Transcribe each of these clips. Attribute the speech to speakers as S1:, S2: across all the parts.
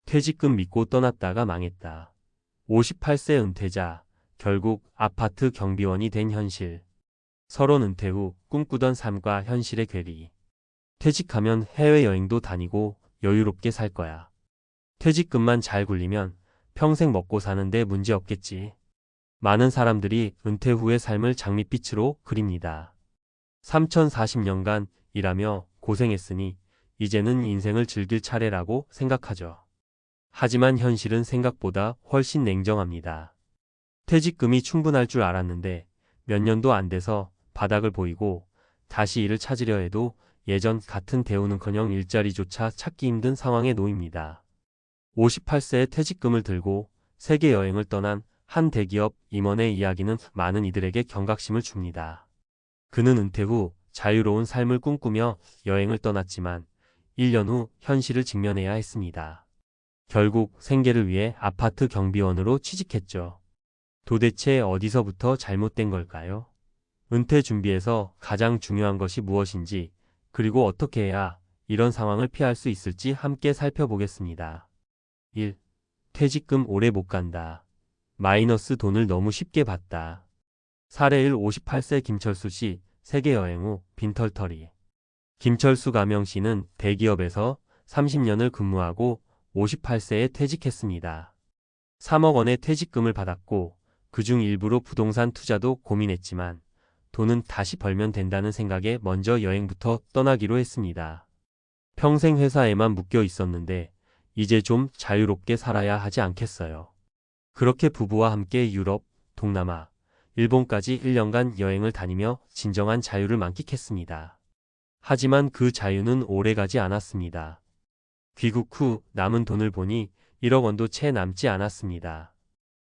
S1: 퇴직금 믿고 떠났다가 망했다. 58세 은퇴자, 결국 아파트 경비원이 된 현실. 서론 은퇴 후 꿈꾸던 삶과 현실의 괴리. 퇴직하면 해외여행도 다니고 여유롭게 살 거야. 퇴직금만 잘 굴리면 평생 먹고 사는데 문제 없겠지. 많은 사람들이 은퇴 후의 삶을 장밋빛으로 그립니다. 3040년간 일하며 고생했으니 이제는 인생을 즐길 차례라고 생각하죠. 하지만 현실은 생각보다 훨씬 냉정합니다. 퇴직금이 충분할 줄 알았는데 몇 년도 안 돼서 바닥을 보이고 다시 일을 찾으려 해도 예전 같은 대우는커녕 일자리조차 찾기 힘든 상황에 놓입니다. 58세에 퇴직금을 들고 세계 여행을 떠난 한 대기업 임원의 이야기는 많은 이들에게 경각심을 줍니다. 그는 은퇴 후 자유로운 삶을 꿈꾸며 여행을 떠났지만 1년 후 현실을 직면해야 했습니다. 결국 생계를 위해 아파트 경비원으로 취직했죠. 도대체 어디서부터 잘못된 걸까요? 은퇴 준비에서 가장 중요한 것이 무엇인지, 그리고 어떻게 해야 이런 상황을 피할 수 있을지 함께 살펴보겠습니다. 1. 퇴직금 오래 못 간다. 마이너스 돈을 너무 쉽게 받다. 사례 1. 58세 김철수 씨, 세계여행 후 빈털터리. 김철수 가명 씨는 대기업에서 30년을 근무하고 58세에 퇴직했습니다. 3억 원의 퇴직금을 받았고 그중 일부로 부동산 투자도 고민했지만 돈은 다시 벌면 된다는 생각에 먼저 여행부터 떠나기로 했습니다. 평생 회사에만 묶여 있었는데 이제 좀 자유롭게 살아야 하지 않겠어요. 그렇게 부부와 함께 유럽, 동남아, 일본까지 1년간 여행을 다니며 진정한 자유를 만끽했습니다. 하지만 그 자유는 오래가지 않았습니다. 귀국 후 남은 돈을 보니 1억 원도 채 남지 않았습니다.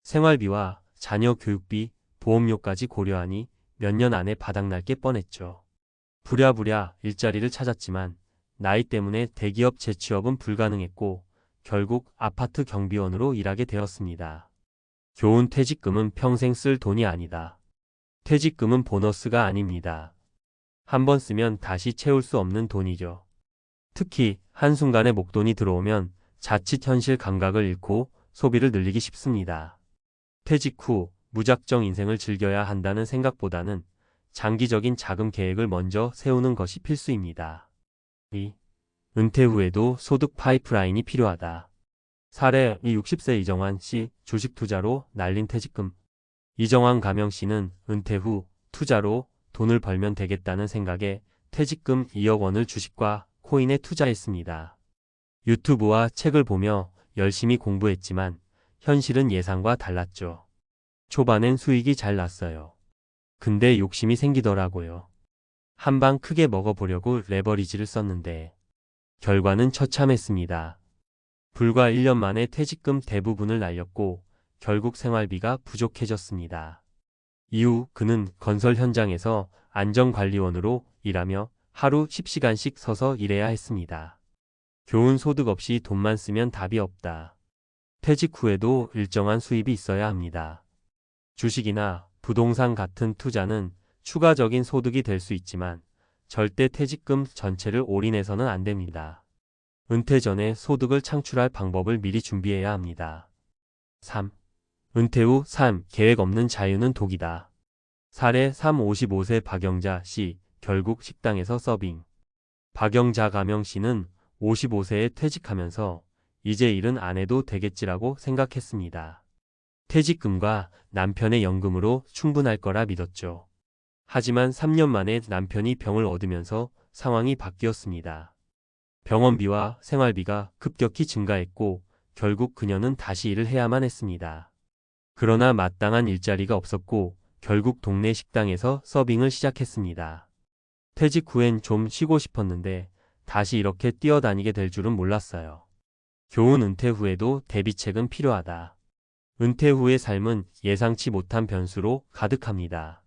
S1: 생활비와 자녀 교육비, 보험료까지 고려하니 몇 년 안에 바닥날 게 뻔했죠. 부랴부랴 일자리를 찾았지만 나이 때문에 대기업 재취업은 불가능했고 결국 아파트 경비원으로 일하게 되었습니다. 교훈: 퇴직금은 평생 쓸 돈이 아니다. 퇴직금은 보너스가 아닙니다. 한번 쓰면 다시 채울 수 없는 돈이죠. 특히 한순간에 목돈이 들어오면 자칫 현실 감각을 잃고 소비를 늘리기 쉽습니다. 퇴직 후 무작정 인생을 즐겨야 한다는 생각보다는 장기적인 자금 계획을 먼저 세우는 것이 필수입니다. 2. 은퇴 후에도 소득 파이프라인이 필요하다. 사례 60세 이정환 씨, 주식 투자로 날린 퇴직금. 이정환 가명 씨는 은퇴 후 투자로 돈을 벌면 되겠다는 생각에 퇴직금 2억 원을 주식과 코인에 투자했습니다. 유튜브와 책을 보며 열심히 공부했지만 현실은 예상과 달랐죠. 초반엔 수익이 잘 났어요. 근데 욕심이 생기더라고요. 한 방 크게 먹어보려고 레버리지를 썼는데 결과는 처참했습니다. 불과 1년 만에 퇴직금 대부분을 날렸고 결국 생활비가 부족해졌습니다. 이후 그는 건설 현장에서 안전관리원으로 일하며 하루 10시간씩 서서 일해야 했습니다. 교훈: 소득 없이 돈만 쓰면 답이 없다. 퇴직 후에도 일정한 수입이 있어야 합니다. 주식이나 부동산 같은 투자는 추가적인 소득이 될 수 있지만 절대 퇴직금 전체를 올인해서는 안 됩니다. 은퇴 전에 소득을 창출할 방법을 미리 준비해야 합니다. 3. 은퇴 후 삶 계획 없는 자유는 독이다. 사례 3. 55세 박영자 씨, 결국 식당에서 서빙. 박영자 가명 씨는 55세에 퇴직하면서 이제 일은 안 해도 되겠지라고 생각했습니다. 퇴직금과 남편의 연금으로 충분할 거라 믿었죠. 하지만 3년 만에 남편이 병을 얻으면서 상황이 바뀌었습니다. 병원비와 생활비가 급격히 증가했고 결국 그녀는 다시 일을 해야만 했습니다. 그러나 마땅한 일자리가 없었고 결국 동네 식당에서 서빙을 시작했습니다. 퇴직 후엔 좀 쉬고 싶었는데 다시 이렇게 뛰어다니게 될 줄은 몰랐어요. 교훈: 은퇴 후에도 대비책은 필요하다. 은퇴 후의 삶은 예상치 못한 변수로 가득합니다.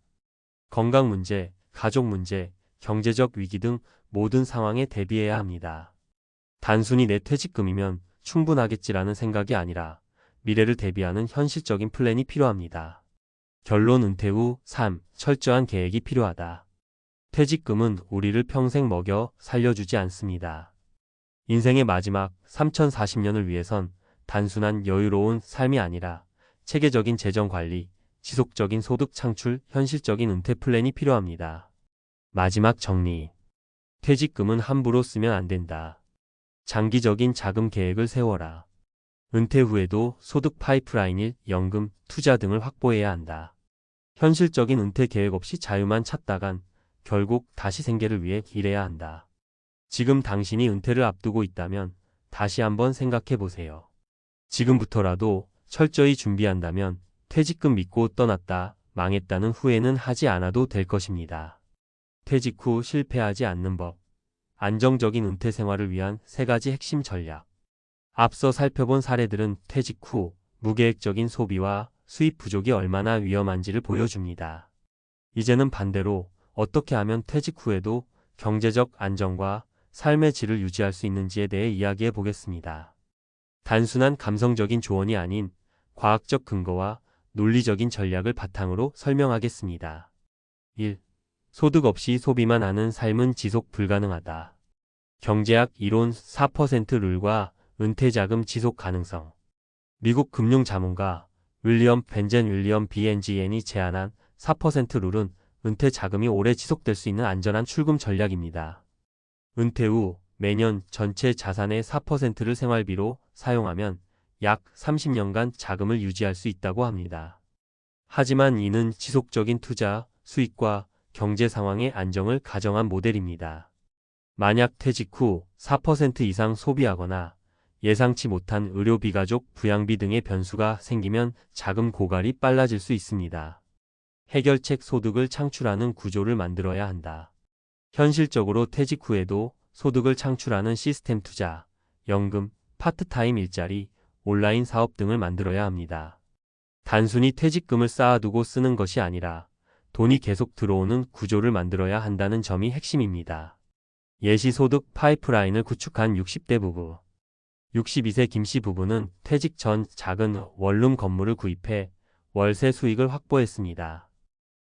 S1: 건강 문제, 가족 문제, 경제적 위기 등 모든 상황에 대비해야 합니다. 단순히 내 퇴직금이면 충분하겠지라는 생각이 아니라 미래를 대비하는 현실적인 플랜이 필요합니다. 결론: 은퇴 후 삶, 철저한 계획이 필요하다. 퇴직금은 우리를 평생 먹여 살려주지 않습니다. 인생의 마지막 3040년을 위해선 단순한 여유로운 삶이 아니라 체계적인 재정 관리, 지속적인 소득 창출, 현실적인 은퇴 플랜이 필요합니다. 마지막 정리. 퇴직금은 함부로 쓰면 안 된다. 장기적인 자금 계획을 세워라. 은퇴 후에도 소득 파이프라인일 연금, 투자 등을 확보해야 한다. 현실적인 은퇴 계획 없이 자유만 찾다간 결국 다시 생계를 위해 일해야 한다. 지금 당신이 은퇴를 앞두고 있다면 다시 한번 생각해 보세요. 지금부터라도 철저히 준비한다면 퇴직금 믿고 떠났다 망했다는 후회는 하지 않아도 될 것입니다. 퇴직 후 실패하지 않는 법. 안정적인 은퇴 생활을 위한 3가지 핵심 전략. 앞서 살펴본 사례들은 퇴직 후 무계획적인 소비와 수입 부족이 얼마나 위험한지를 보여줍니다. 이제는 반대로 어떻게 하면 퇴직 후에도 경제적 안정과 삶의 질을 유지할 수 있는지에 대해 이야기해 보겠습니다. 단순한 감성적인 조언이 아닌 과학적 근거와 논리적인 전략을 바탕으로 설명하겠습니다. 1. 소득 없이 소비만 하는 삶은 지속 불가능하다. 경제학 이론 4% 룰과 은퇴자금 지속 가능성. 미국 금융 자문가 윌리엄 BNGN이 제안한 4% 룰은 은퇴 자금이 오래 지속될 수 있는 안전한 출금 전략입니다. 은퇴 후 매년 전체 자산의 4%를 생활비로 사용하면 약 30년간 자금을 유지할 수 있다고 합니다. 하지만 이는 지속적인 투자, 수익과 경제 상황의 안정을 가정한 모델입니다. 만약 퇴직 후 4% 이상 소비하거나 예상치 못한 의료비, 가족 부양비 등의 변수가 생기면 자금 고갈이 빨라질 수 있습니다. 해결책: 소득을 창출하는 구조를 만들어야 한다. 현실적으로 퇴직 후에도 소득을 창출하는 시스템, 투자, 연금, 파트타임 일자리, 온라인 사업 등을 만들어야 합니다. 단순히 퇴직금을 쌓아두고 쓰는 것이 아니라 돈이 계속 들어오는 구조를 만들어야 한다는 점이 핵심입니다. 예시소득 파이프라인을 구축한 60대 부부. 62세 김씨 부부는 퇴직 전 작은 원룸 건물을 구입해 월세 수익을 확보했습니다.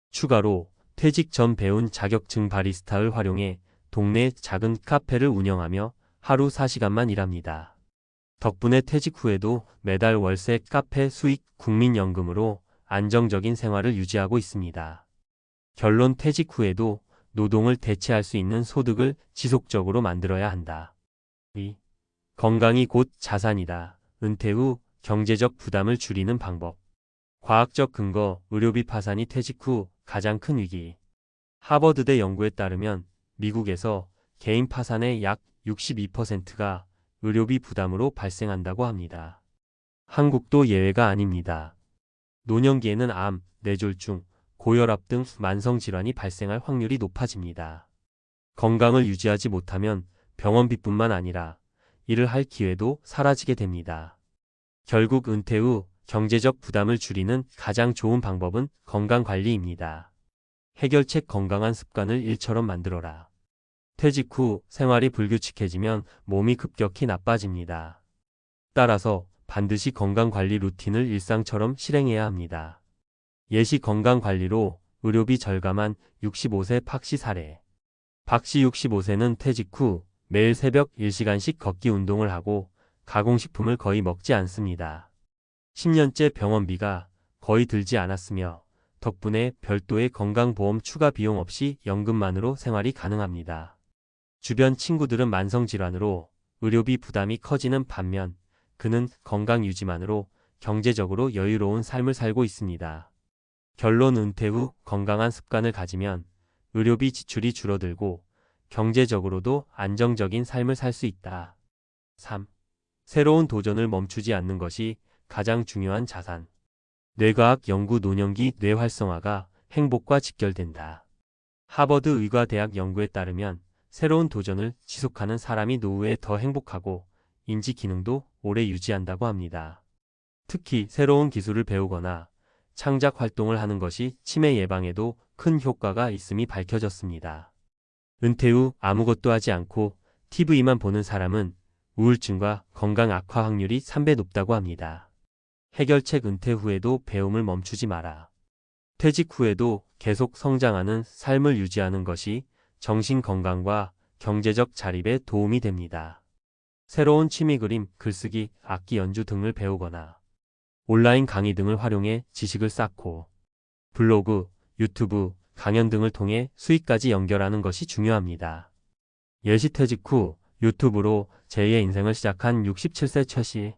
S1: 추가로 퇴직 전 배운 자격증 바리스타를 활용해 동네 작은 카페를 운영하며 하루 4시간만 일합니다. 덕분에 퇴직 후에도 매달 월세, 카페 수익, 국민연금으로 안정적인 생활을 유지하고 있습니다. 결론: 퇴직 후에도 노동을 대체할 수 있는 소득을 지속적으로 만들어야 한다. 2. 건강이 곧 자산이다. 은퇴 후 경제적 부담을 줄이는 방법. 과학적 근거. 의료비 파산이 퇴직 후 가장 큰 위기. 하버드대 연구에 따르면 미국에서 개인 파산의 약 62%가 의료비 부담으로 발생한다고 합니다. 한국도 예외가 아닙니다. 노년기에는 암, 뇌졸중, 고혈압 등 만성질환이 발생할 확률이 높아집니다. 건강을 유지하지 못하면 병원비뿐만 아니라 일을 할 기회도 사라지게 됩니다. 결국 은퇴 후 경제적 부담을 줄이는 가장 좋은 방법은 건강관리입니다. 해결책: 건강한 습관을 일처럼 만들어라. 퇴직 후 생활이 불규칙해지면 몸이 급격히 나빠집니다. 따라서 반드시 건강관리 루틴을 일상처럼 실행해야 합니다. 예시: 건강관리로 의료비 절감한 65세 박씨 사례. 박씨 65세는 퇴직 후 매일 새벽 1시간씩 걷기 운동을 하고 가공식품을 거의 먹지 않습니다. 10년째 병원비가 거의 들지 않았으며 덕분에 별도의 건강보험 추가 비용 없이 연금만으로 생활이 가능합니다. 주변 친구들은 만성질환으로 의료비 부담이 커지는 반면 그는 건강 유지만으로 경제적으로 여유로운 삶을 살고 있습니다. 결론: 은퇴 후 건강한 습관을 가지면 의료비 지출이 줄어들고 경제적으로도 안정적인 삶을 살 수 있다. 3. 새로운 도전을 멈추지 않는 것이 가장 중요한 자산. 뇌과학 연구. 노년기 뇌 활성화가 행복과 직결된다. 하버드 의과대학 연구에 따르면 새로운 도전을 지속하는 사람이 노후에 더 행복하고 인지 기능도 오래 유지한다고 합니다. 특히 새로운 기술을 배우거나 창작 활동을 하는 것이 치매 예방에도 큰 효과가 있음이 밝혀졌습니다. 은퇴 후 아무것도 하지 않고 TV만 보는 사람은 우울증과 건강 악화 확률이 3배 높다고 합니다. 해결책: 은퇴 후에도 배움을 멈추지 마라. 퇴직 후에도 계속 성장하는 삶을 유지하는 것이 정신 건강과 경제적 자립에 도움이 됩니다. 새로운 취미 그림, 글쓰기, 악기 연주 등을 배우거나 온라인 강의 등을 활용해 지식을 쌓고 블로그, 유튜브, 강연 등을 통해 수익까지 연결하는 것이 중요합니다. 예시 퇴직 후 유튜브로 제2의 인생을 시작한 67세 최씨.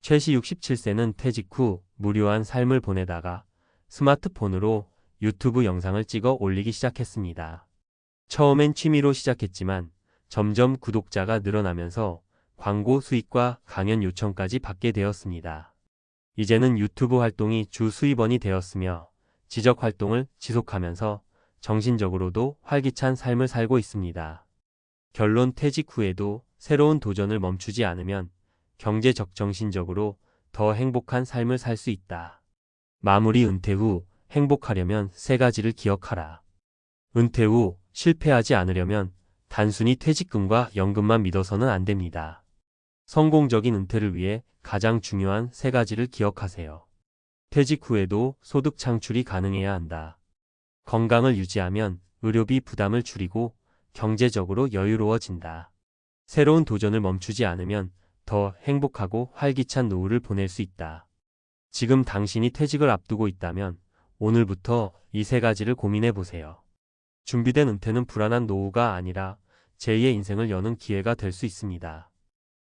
S1: 최씨 67세는 퇴직 후 무료한 삶을 보내다가 스마트폰으로 유튜브 영상을 찍어 올리기 시작했습니다. 처음엔 취미로 시작했지만 점점 구독자가 늘어나면서 광고 수익과 강연 요청까지 받게 되었습니다. 이제는 유튜브 활동이 주 수입원이 되었으며 지적 활동을 지속하면서 정신적으로도 활기찬 삶을 살고 있습니다. 결론 퇴직 후에도 새로운 도전을 멈추지 않으면 경제적 정신적으로 더 행복한 삶을 살 수 있다. 마무리 은퇴 후 행복하려면 세 가지를 기억하라. 은퇴 후 실패하지 않으려면 단순히 퇴직금과 연금만 믿어서는 안 됩니다. 성공적인 은퇴를 위해 가장 중요한 세 가지를 기억하세요. 퇴직 후에도 소득 창출이 가능해야 한다. 건강을 유지하면 의료비 부담을 줄이고 경제적으로 여유로워진다. 새로운 도전을 멈추지 않으면 더 행복하고 활기찬 노후를 보낼 수 있다. 지금 당신이 퇴직을 앞두고 있다면 오늘부터 이 세 가지를 고민해 보세요. 준비된 은퇴는 불안한 노후가 아니라 제2의 인생을 여는 기회가 될 수 있습니다.